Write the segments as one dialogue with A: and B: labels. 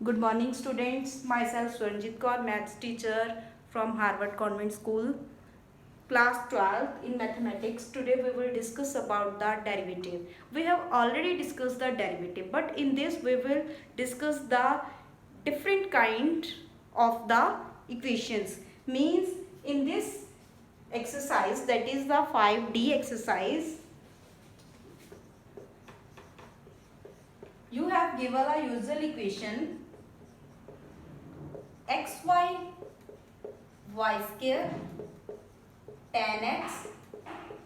A: Good morning, students. Myself Swarnjit Kaur, maths teacher from Harvard Convent School, class 12 in mathematics. Today we will discuss about the derivative. We have already discussed the derivative, but in this we will discuss the different kind of the equations. Means in this exercise, that is the 5D exercise, you have given a usual equation xy y square tan x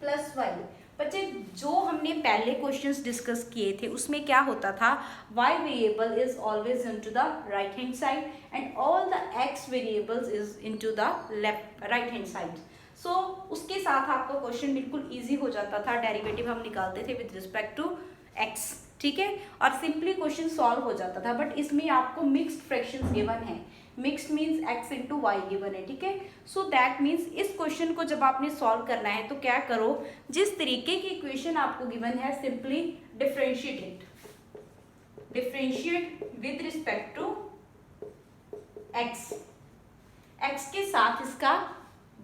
A: plus Y. बच्चे जो हमने पहले questions discuss किए थे उसमें क्या होता था, y variable is always into the right hand side and all the x variables is into the left right hand side. So उसके साथ आपका क्वेश्चन बिल्कुल इजी हो जाता था, डेरिवेटिव हम निकालते थे विद रिस्पेक्ट टू x, ठीक है, और सिंपली क्वेश्चन सॉल्व हो जाता था। बट इसमें आपको मिक्स्ड फ्रैक्शंस गिवन है, mixed means x into Y given है, ठीक है। सो दैट मीन्स इस क्वेश्चन को जब आपने सॉल्व करना है तो क्या करो, जिस तरीके की इक्वेशन आपको गिवन है simply differentiate it, differentiate with respect to x, x के साथ इसका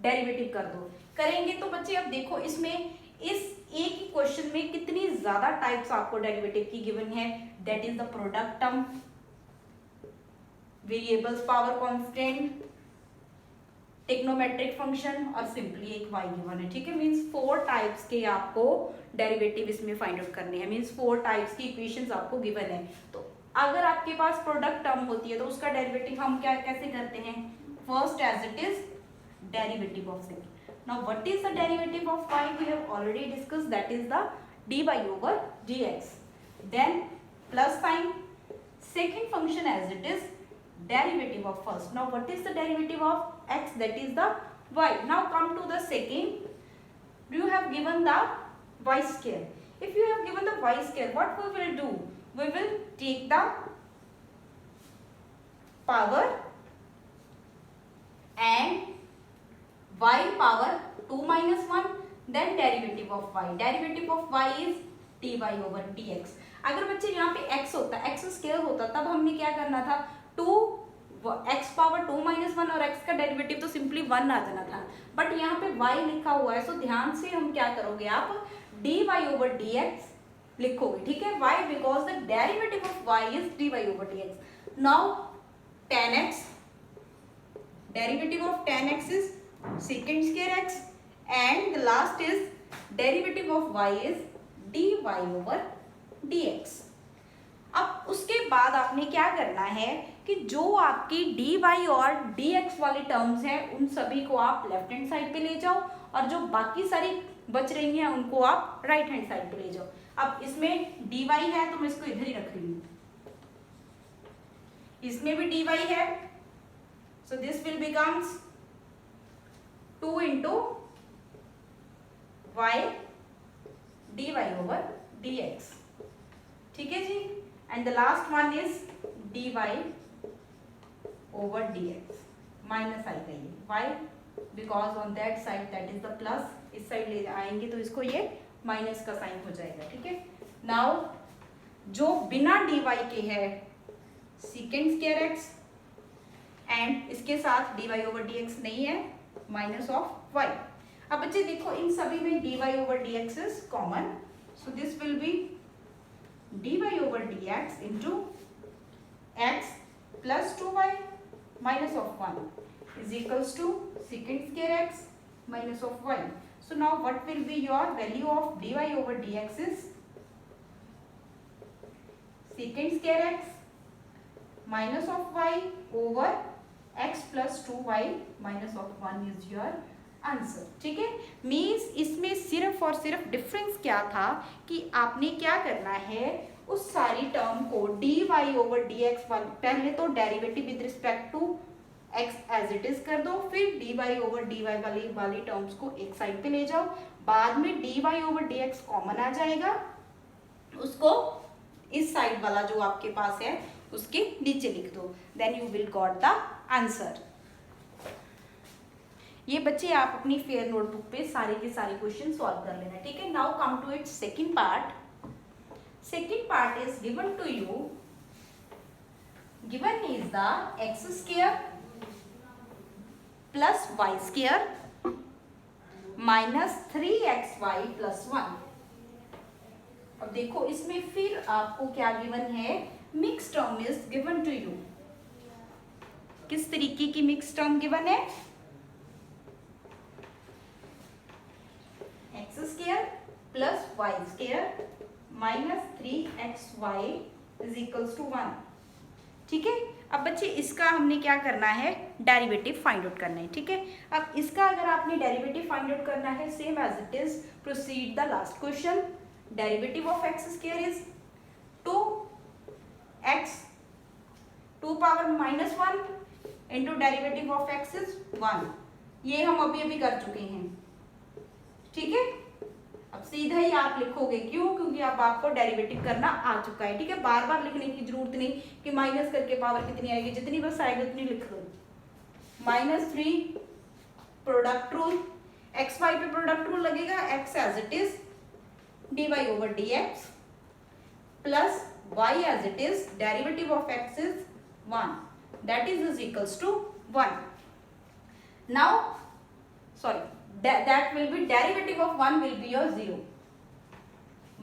A: डेरिवेटिव कर दो। करेंगे तो बच्चे अब देखो इसमें इस एक ही क्वेश्चन में कितनी ज्यादा टाइप्स आपको डेरिवेटिव की गिवन है, that is the product term, variables power constant, trigonometric function और सिंपली एक y गिवन है, ठीक है। मींस 4 टाइप्स के आपको डेरिवेटिव इसमें फाइंड आउट करने हैं, मींस 4 टाइप्स की इक्वेशंस आपको गिवन है। तो अगर आपके पास प्रोडक्ट टर्म होती है तो उसका डेरिवेटिव हम क्या कैसे करते हैं, first as it is derivative of second. Now what is the derivative of y? We have already discussed, that is the dy over dx. Then plus sign, second function as it is derivative of first. Now what is the derivative of x? That is the y. Now come to the second. You have given the y square. If you have given the y square, what we will do? We will take the power and y power 2 minus 1, then derivative of y. Derivative of y is dy over dx. अगर बच्चे यहाँ पे x होता, x square होता, तब हमने क्या करना था, 2 x पावर 2 minus 1 और x का डेरिवेटिव तो सिंपली 1 आ जाना था। बट यहाँ पे y लिखा हुआ है, सो ध्यान से हम क्या करोगे, आप dy over dx लिखोगे, ठीक है। why? Because the derivative of y is dy over dx. Now tan x, derivative of tan x is secant square x, and the last is derivative of y is dy over dx. अब उसके बाद आपने क्या करना है कि जो आपकी dy और dx वाली टर्म्स हैं उन सभी को आप लेफ्ट हैंड साइड पे ले जाओ और जो बाकी सारी बच रही हैं उनको आप राइट हैंड साइड पे ले जाओ। अब इसमें dy है तो मैं इसको इधर ही रख रही हूँ, इसमें भी dy है, so this will becomes 2 into y dy over dx, ठीक है जी। And the last one is dy over dx, minus आएगा ये why? Because on that side that is the plus, इस साइड ले आएंगे तो इसको ये माइनस का साइन हो जाएगा, ठीक है। नाउ जो बिना dy के है secant square x एंड इसके साथ dy over dx नहीं है, माइनस ऑफ y। अब बच्चे देखो इन सभी में dy over dx is common, so this will be dy over dx into x plus 2y minus of 1 is equals to secant square x minus of y. So now what will be your value of dy over dx is secant square x minus of y over x plus 2y minus of 1 is your answer, ठीक है। Means इसमें सिर्फ और सिर्फ difference क्या था कि आपने क्या करना है, उस सारी टर्म को dy over dx वाली, पहले तो derivative with respect to x as it is कर दो, फिर dy over dy वाली टर्म्स को एक साइड पे ले जाओ, बाद में dy over dx कॉमन आ जाएगा, उसको इस साइड वाला जो आपके पास है उसके नीचे लिख दो, then you will got the answer. ये बच्चे आप अपनी फेयर नोटबुक पे सारे के सारे क्वेश्चन सॉल्व कर लेना, ठीक है। Now come to its second part. Second part is given to you given is the X square plus Y square minus 3xy plus 1। अब देखो इसमें फिर आपको क्या गिवन है, mix term is given to you. किस तरीके की मिक्स टर्म गिवन है, X square plus Y square minus 3xy is equals to 1। ठीक है, अब बच्चे इसका हमने क्या करना है, डेरिवेटिव फाइंड आउट करना है। ठीक है, अब इसका अगर आपने डेरिवेटिव फाइंड आउट करना है, same as it is proceed the last question. Derivative of X square is 2x 2 power minus 1 into derivative of X is 1। ये हम अभी अभी कर चुके हैं। ठीक है, अब सीधा ही आप लिखोगे, क्यों, क्योंकि अब आपको डेरिवेटिव करना आ चुका है। ठीक है, बार बार लिखने की जरूरत नहीं कि माइनस करके पावर कितनी आएगी, जितनी बस आएगी उतनी लिख लो। -3 प्रोडक्ट रूल, एक्स वाई पे प्रोडक्ट रूल लगेगा, X as it is dy over dx plus y as it is derivative of x is 1, that is equals to 1. Now sorry, that will be derivative of 1 will be your 0।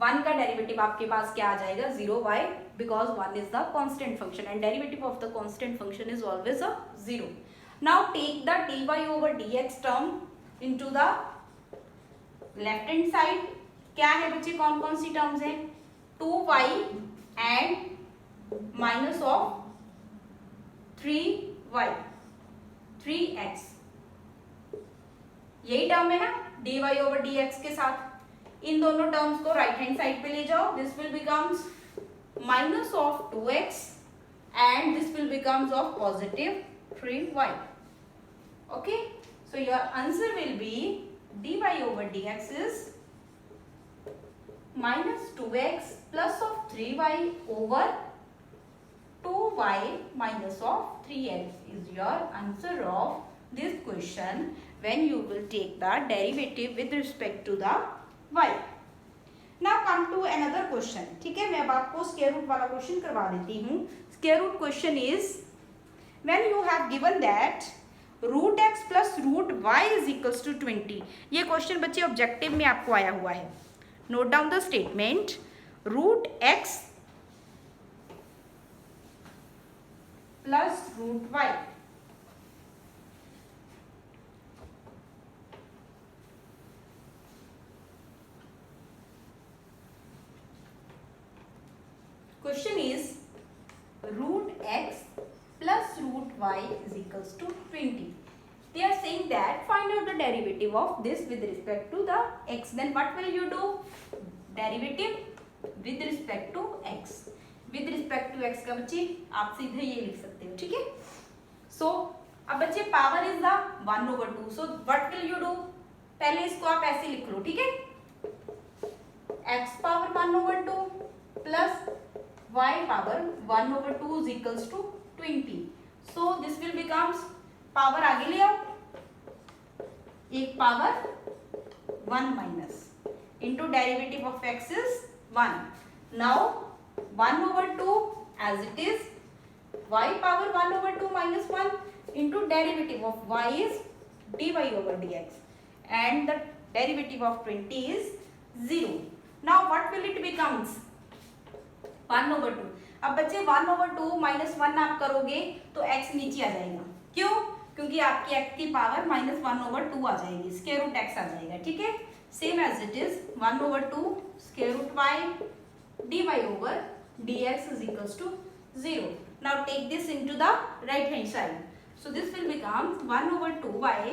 A: 1 का derivative आपके पास क्या आ जाएगा, 0। why, because 1 is the constant function and derivative of the constant function is always a 0। now take the dy over dx term into the left hand side। क्या है बच्चे, कौन कौन सी terms हैं, 2y and minus of 3y 3x, यही term है ना dy over dx के साथ। इन दोनों टर्म्स को राइट हैंड साइड पे ले जाओ, this will becomes minus of 2x and this will becomes of positive 3y। Okay, so your answer will be dy over dx is minus 2x plus of 3y over 2y minus of 3x is your answer of this question when you will take the derivative with respect to the y। now come to another question। ठीक है, मैं अब आपको square root वाला question करवा देती हूँ। Square root question is when you have given that root X plus root Y is equals to 20। ये क्वेश्चन बच्चे ऑब्जेक्टिव में आपको आया हुआ है। Note down the statement, root x plus root y question is root x plus root y is equals to 20। They are saying that find out the derivative of this with respect to the x। then what will you do, derivative with respect to x। with respect to x का बच्चे आप सीधे ये लिख सकते हो। ठीक है, सो अब बच्चे power is the 1/2, so what will you do, पहले इसको आप ऐसे लिख लो। ठीक है, x power 1/2 plus y power 1/2 is equals to 20। So this will becomes, power आगे ले आओ, एक power 1 minus into derivative of X is 1। Now 1/2 as it is y power 1/2 minus 1 into derivative of y is dy over dx and the derivative of 20 is 0। now what will it becomes, 1/2। अब बच्चे 1/2 minus 1 आप करोगे तो x नीचे आ जाएगा, क्यों, क्योंकि आपकी x की पावर -1/2 आ जाएगी, स्क्वायर रूट x आ जाएगा। ठीक है, same as it is 1/2 square root y dy over dx is equals to 0। now take this into the right hand side, so this will become 1/2y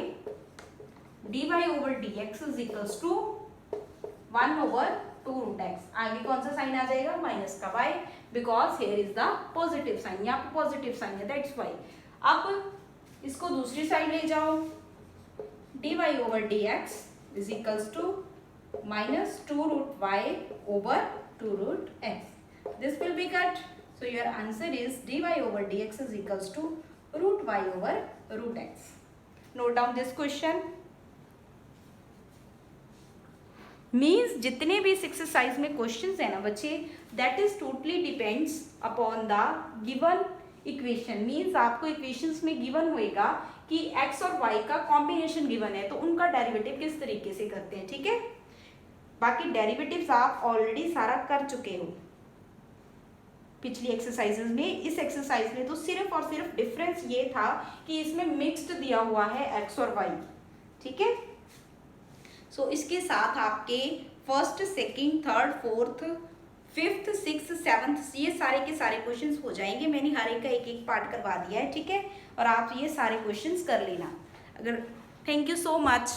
A: dy over dx is equals to 1/2 root x। आगे कौन सा sign आ जाएगा, minus का y, because here is the positive sign, यहाँ पे positive sign है, that's why. अब इसको दूसरी साइड ले जाओ, dy over dx is equals to -2 root y over 2 root x। this will be cut, so your answer is dy over dx is equals to root y over root x। note down this question। Means जितने भी इस exercise में questions है ना बच्चे, that is totally depends upon the given equation means आपको equations में given होएगा कि x और y का कॉम्बिनेशन गिवन है, तो उनका डेरिवेटिव किस तरीके से करते हैं, ठीक है। बाकी डेरिवेटिव्स आप ऑलरेडी सारा कर चुके हो पिछली एक्सरसाइजेज में। इस एक्सरसाइज में तो सिर्फ और सिर्फ डिफरेंस ये था कि इसमें मिक्स्ड दिया हुआ है x और y, ठीक है। सो इसके साथ आपके first, second, third, fourth, fifth, sixth, seventh ये सारे के सारे क्वेश्चंस हो जाएंगे। मैंने हर एक का एक एक पार्ट करवा दिया है, ठीक है। और आप ये सारे क्वेश्चंस कर लेना अगर। Thank you so much.